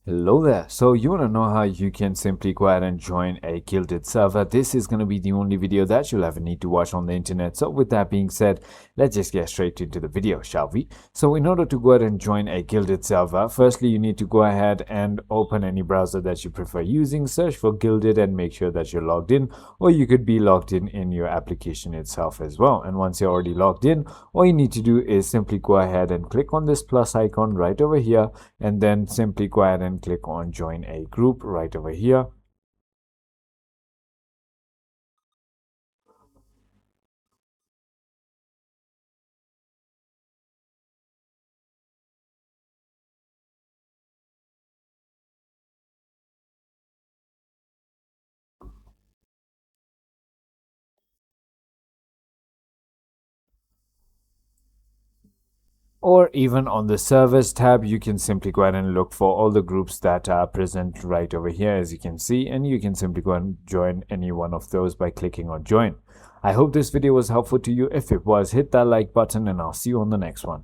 Hello there. So you want to know how you can simply go ahead and join a guilded server? This is going to be the only video that you'll ever need to watch on the internet. So with that being said, let's just get straight into the video, shall we? So in order to go ahead and join a guilded server, firstly you need to go ahead and open any browser that you prefer using, search for guilded and make sure that you're logged in, or you could be logged in your application itself as well. And once you're already logged in, all you need to do is simply go ahead and click on this plus icon right over here, and then simply go ahead and click on join a group right over here. Or even on the servers tab, you can simply go ahead and look for all the groups that are present right over here, as you can see, and you can simply go and join any one of those by clicking on join. I hope this video was helpful to you. If it was, hit that like button and I'll see you on the next one.